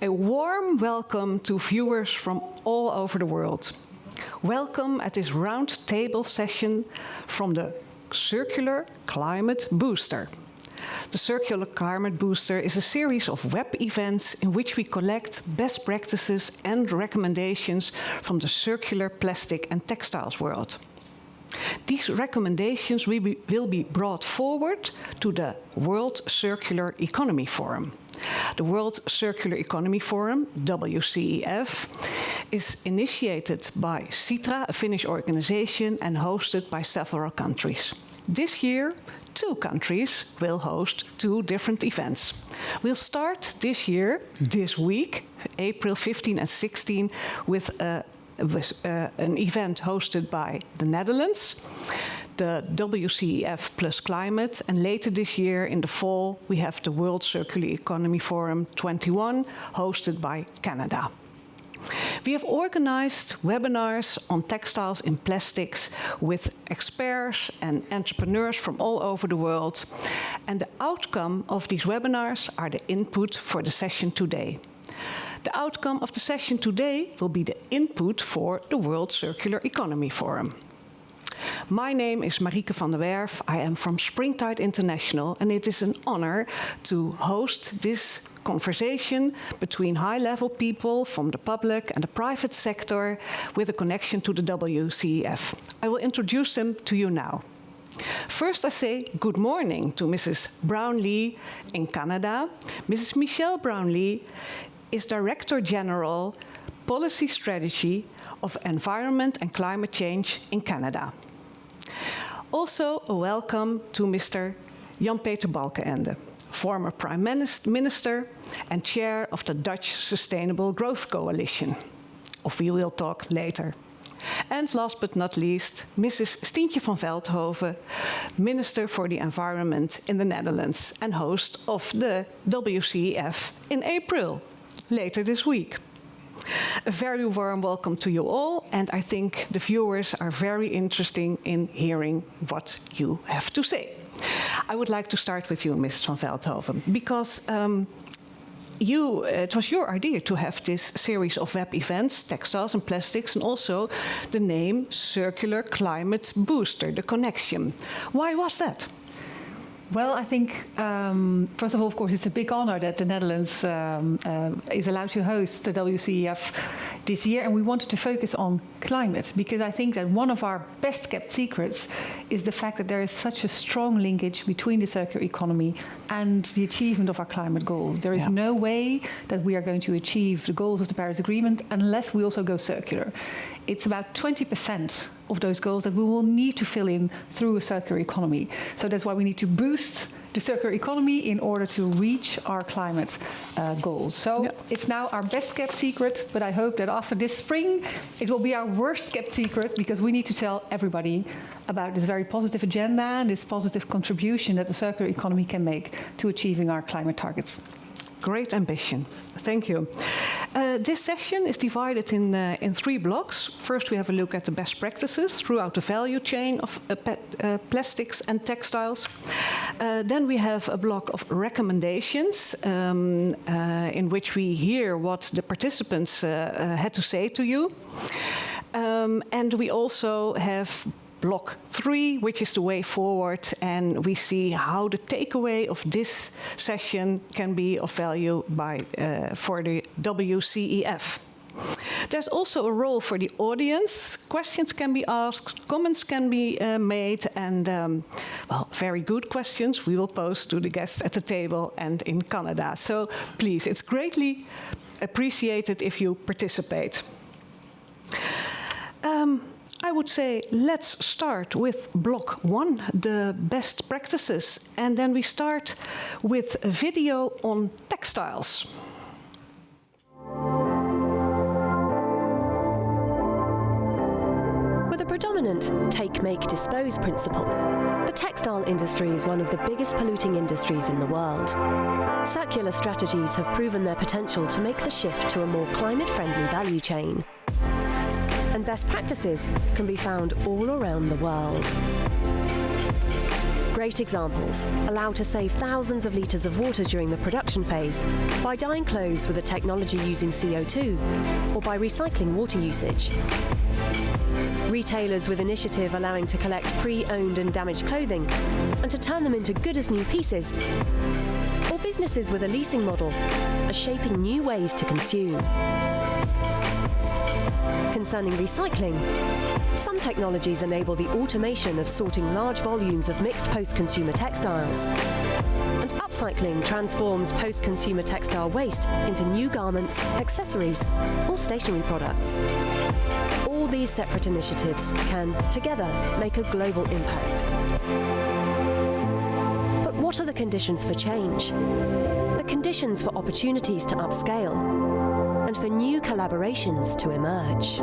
A warm welcome to viewers from all over the world. Welcome at this roundtable session from the Circular Climate Booster. The Circular Climate Booster is a series of web events in which we collect best practices and recommendations from the circular plastic and textiles world. These recommendations will be brought forward to the World Circular Economy Forum. The World Circular Economy Forum, WCEF, is initiated by Sitra, a Finnish organization, and hosted by several countries. This year, 2 countries will host 2 different events. We'll start this year, this week, April 15 and 16, with an event hosted by the Netherlands, the WCEF+Climate, and later this year in the fall we have the World Circular Economy Forum 21 hosted by Canada. We have organized webinars on textiles and plastics with experts and entrepreneurs from all over the world, and the outcome of these webinars are the input for the session today. The outcome of the session today will be the input for the World Circular Economy Forum. My name is Marieke van der Werf. I am from Springtide International, and it is an honor to host this conversation between high-level people from the public and the private sector with a connection to the WCEF. I will introduce them to you now. First, I say good morning to Mrs. Brownlee in Canada. Mrs. Michelle Brownlee is Director General, Policy Strategy of Environment and Climate Change in Canada. Also, a welcome to Mr. Jan-Peter Balkenende, former Prime Minister and Chair of the Dutch Sustainable Growth Coalition, of we will talk later. And last but not least, Mrs. Stientje van Veldhoven, Minister for the Environment in the Netherlands and host of the WCEF in April, later this week. A very warm welcome to you all, and I think the viewers are very interested in hearing what you have to say. I would like to start with you, Mrs. van Veldhoven, because it was your idea to have this series of web events, textiles and plastics, and also the name Circular Climate Booster, the connection. Why was that? Well, I think, first of all, of course, it's a big honor that the Netherlands is allowed to host the WCEF this year, and we wanted to focus on climate, because I think that one of our best-kept secrets is the fact that there is such a strong linkage between the circular economy and the achievement of our climate goals. There is no way that we are going to achieve the goals of the Paris Agreement unless we also go circular. It's about 20% of those goals that we will need to fill in through a circular economy. So that's why we need to boost the circular economy in order to reach our climate goals. So it's now our best kept secret, but I hope that after this spring, it will be our worst kept secret, because we need to tell everybody about this very positive agenda and this positive contribution that the circular economy can make to achieving our climate targets. Great ambition. Thank you. This session is divided in 3 blocks. First, we have a look at the best practices throughout the value chain of plastics and textiles. Then we have a block of recommendations in which we hear what the participants had to say to you. And we also have Block 3, which is the way forward, and we see how the takeaway of this session can be of value for the WCEF. There's also a role for the audience. Questions can be asked, comments can be made, and well, very good questions we will pose to the guests at the table and in Canada. So please, it's greatly appreciated if you participate. I would say let's start with block 1, the best practices, and then we start with a video on textiles. With a predominant take, make, dispose principle, the textile industry is one of the biggest polluting industries in the world. Circular strategies have proven their potential to make the shift to a more climate-friendly value chain. And best practices can be found all around the world. great examples allow to save thousands of litres of water during the production phase by dyeing clothes with a technology using CO2 or by recycling water usage. Retailers with initiative allowing to collect pre-owned and damaged clothing and to turn them into good as new pieces. Or businesses with a leasing model are shaping new ways to consume. Concerning recycling, some technologies enable the automation of sorting large volumes of mixed post-consumer textiles. And upcycling transforms post-consumer textile waste into new garments, accessories, or stationery products. All these separate initiatives can, together, make a global impact. But what are the conditions for change? The conditions for opportunities to upscale and for new collaborations to emerge.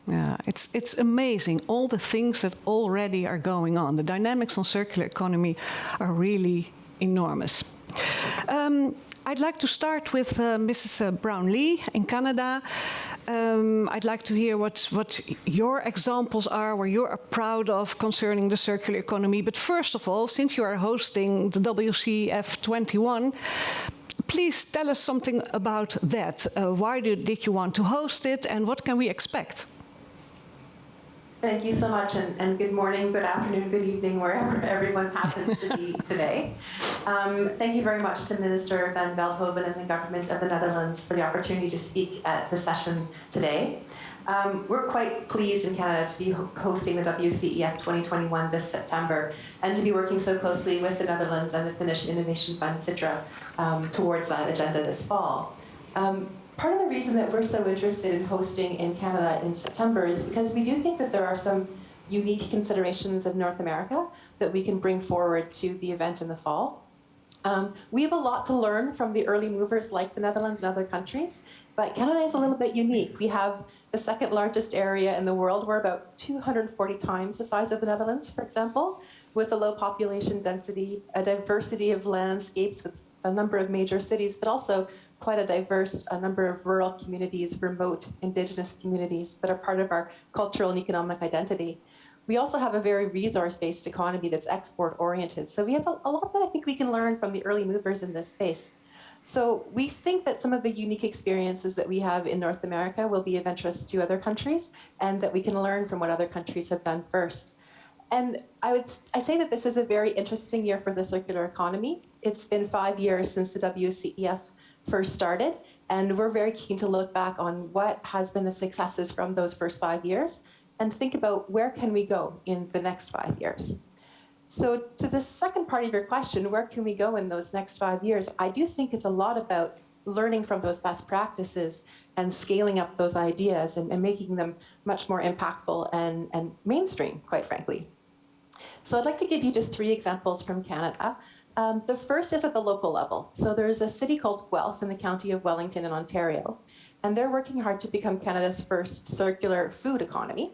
Yeah, it's amazing, all the things that already are going on. The dynamics on circular economy are really enormous. I'd like to start with Mrs. Brownlee in Canada. I'd like to hear what your examples are, where you are proud of concerning the circular economy. But first of all, since you are hosting the WCEF 21, please tell us something about that. Why did you want to host it, and what can we expect? Thank you so much, and good morning, good afternoon, good evening, wherever everyone happens to be today. Thank you very much to Minister Van Veldhoven and the Government of the Netherlands for the opportunity to speak at the session today. We're quite pleased in Canada to be hosting the WCEF 2021 this September, and to be working so closely with the Netherlands and the Finnish Innovation Fund, Sitra, towards that agenda this fall. Part of the reason that we're so interested in hosting in Canada in September is because we do think that there are some unique considerations of North America that we can bring forward to the event in the fall. We have a lot to learn from the early movers like the Netherlands and other countries, but Canada is a little bit unique. We have the second largest area in the world. We're about 240 times the size of the Netherlands, for example, with a low population density, a diversity of landscapes with a number of major cities, but also quite a diverse number of rural communities, remote indigenous communities that are part of our cultural and economic identity. We also have a very resource-based economy that's export-oriented. So we have a lot that I think we can learn from the early movers in this space. So we think that some of the unique experiences that we have in North America will be of interest to other countries, and that we can learn from what other countries have done first. And I say that this is a very interesting year for the circular economy. It's been 5 years since the WCEF first started, and we're very keen to look back on what has been the successes from those first 5 years and think about where can we go in the next 5 years. So to the second part of your question, where can we go in those next 5 years? I do think it's a lot about learning from those best practices and scaling up those ideas and making them much more impactful and mainstream, quite frankly. So I'd like to give you just 3 examples from Canada. The first is at the local level. So there's a city called Guelph in the county of Wellington in Ontario, and they're working hard to become Canada's first circular food economy.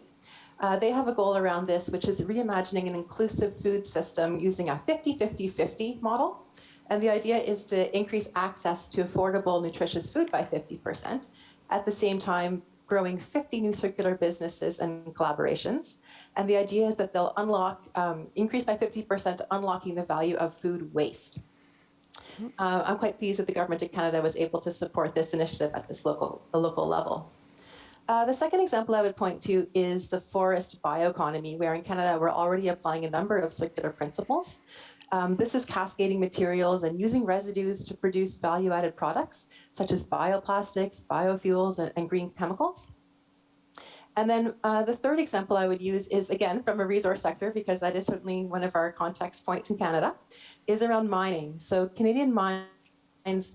They have a goal around this, which is reimagining an inclusive food system using a 50-50-50 model. And the idea is to increase access to affordable, nutritious food by 50%, at the same time growing 50 new circular businesses and collaborations. And the idea is that they'll increase by 50%, unlocking the value of food waste. I'm quite pleased that the Government of Canada was able to support this initiative at this local level. The second example I would point to is the forest bioeconomy, where in Canada we're already applying a number of circular principles. This is cascading materials and using residues to produce value-added products, such as bioplastics, biofuels, and green chemicals. And then the third example I would use is, again, from a resource sector, because that is certainly one of our context points in Canada, is around mining. So Canadian mines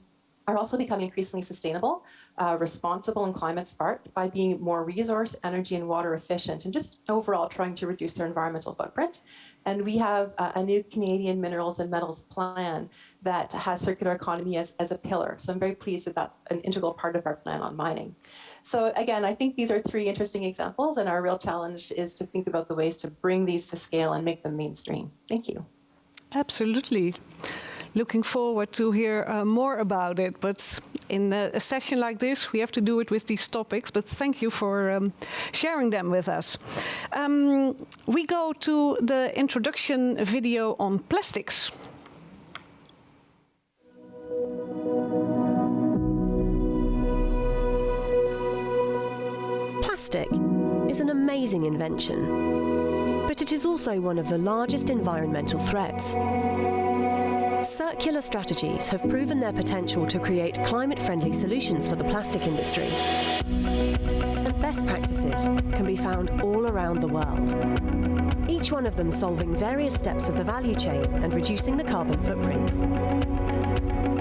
are also becoming increasingly sustainable, responsible, and climate smart by being more resource, energy, and water efficient, and just overall trying to reduce their environmental footprint. And we have a new Canadian minerals and metals plan that has circular economy as a pillar. So I'm very pleased that that's an integral part of our plan on mining. So again, I think these are 3 interesting examples, and our real challenge is to think about the ways to bring these to scale and make them mainstream. Thank you. Absolutely. looking forward to hear more about it. But in a session like this, we have to do it with these topics. But thank you for sharing them with us. We go to the introduction video on plastics. Plastic is an amazing invention, but it is also one of the largest environmental threats. Circular strategies have proven their potential to create climate-friendly solutions for the plastic industry. And best practices can be found all around the world, each one of them solving various steps of the value chain and reducing the carbon footprint.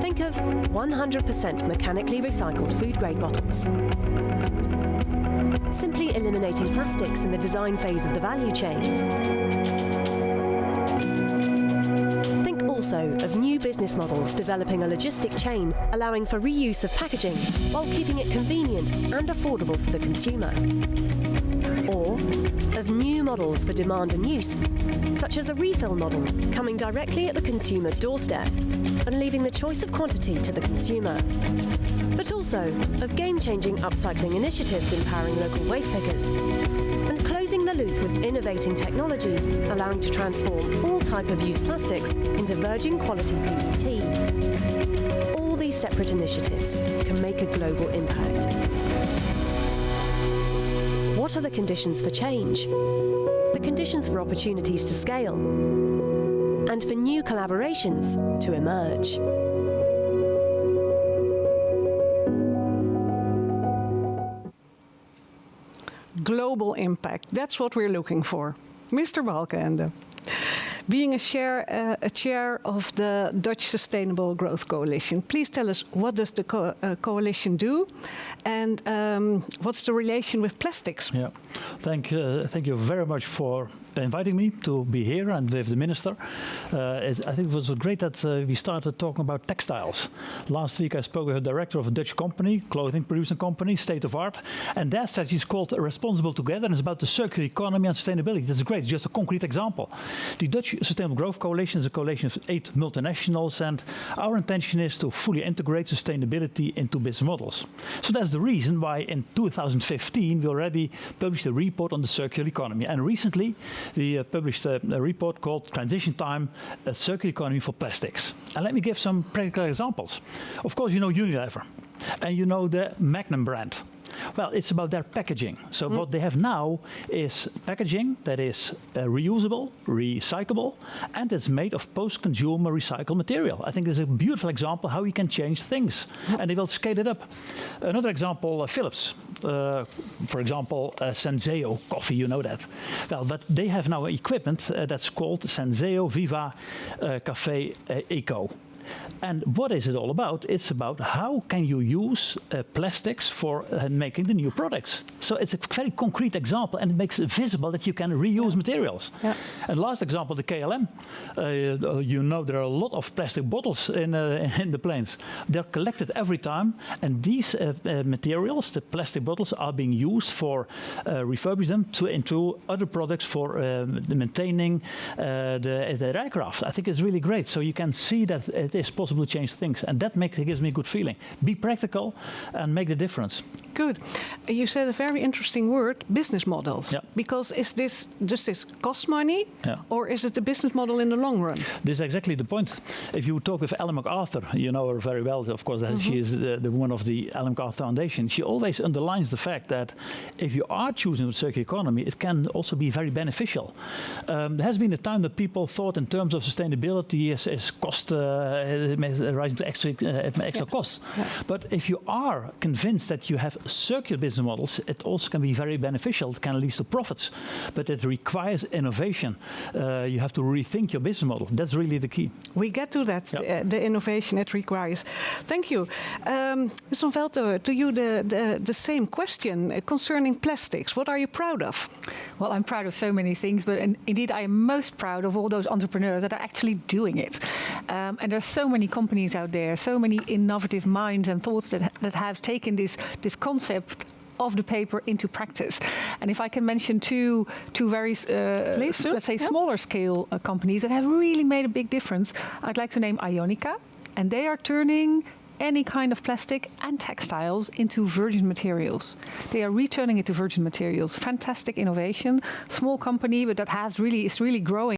Think of 100% mechanically recycled food-grade bottles. Simply eliminating plastics in the design phase of the value chain. Think also of new business models developing a logistic chain allowing for reuse of packaging while keeping it convenient and affordable for the consumer. Or of new models for demand and use, such as a refill model coming directly at the consumer's doorstep and leaving the choice of quantity to the consumer. But also of game-changing upcycling initiatives empowering local waste pickers and closing the loop with innovating technologies allowing to transform all type of used plastics into virgin quality PET. All these separate initiatives can make a global impact. What are the conditions for change? The conditions for opportunities to scale and for new collaborations to emerge. Global impact, that's what we're looking for. Mr. Balkenende, being a chair of the Dutch Sustainable Growth Coalition, please tell us, what does the coalition do and what's the relation with plastics? Yeah, thank you very much for inviting me to be here and with the minister. I think it was great that we started talking about textiles. Last week I spoke with a director of a Dutch company, clothing producing company, state of art, and their strategy is called Responsible Together, and it's about the circular economy and sustainability. That's great, it's just a concrete example. The Dutch Sustainable Growth Coalition is a coalition of 8 multinationals, and our intention is to fully integrate sustainability into business models. So that's the reason why in 2015 we already published a report on the circular economy, and recently we published a report called Transition Time, a Circular Economy for Plastics. And let me give some practical examples. Of course, you know Unilever, and you know the Magnum brand. Well, it's about their packaging. So what they have now is packaging that is reusable, recyclable, and it's made of post-consumer recycled material. I think this is a beautiful example how we can change things, and they will scale it up. Another example, Philips. For example, Senseo coffee, you know that. Well, but they have now equipment that's called Senseo Viva Cafe Eco. And what is it all about? It's about how can you use plastics for making the new products. So it's a very concrete example, and it makes it visible that you can reuse materials. Yeah. And last example, the KLM. You know there are a lot of plastic bottles in the planes. They're collected every time, and these materials, the plastic bottles, are being used for refurbish them into other products for maintaining the aircraft. I think it's really great. So you can see that it is possible to change things, and that gives me a good feeling. Be practical and make the difference. Good. You said a very interesting word, business models. Yeah. Because is this cost money, or is it a business model in the long run? This is exactly the point. If you talk with Ellen MacArthur, you know her very well, of course, that she is the one of the Ellen MacArthur Foundation. She always underlines the fact that if you are choosing the circular economy, it can also be very beneficial. There has been a time that people thought in terms of sustainability as cost rising to extra costs. Yeah. But if you are convinced that you have circular business models, it also can be very beneficial. It can lead to profits, but it requires innovation. You have to rethink your business model. That's really the key. We get to that, the innovation it requires. Thank you. Ms. van Veldhoven, to you the same question concerning plastics. What are you proud of? Well, I'm proud of so many things, but indeed I am most proud of all those entrepreneurs that are actually doing it. And there's so many companies out there, so many innovative minds and thoughts that have taken this concept of the paper into practice. And if I can mention two very, let's say, smaller scale companies that have really made a big difference, I'd like to name Ionica, and they are turning any kind of plastic and textiles into virgin materials. They are returning it to virgin materials. Fantastic innovation, small company, but that is really growing.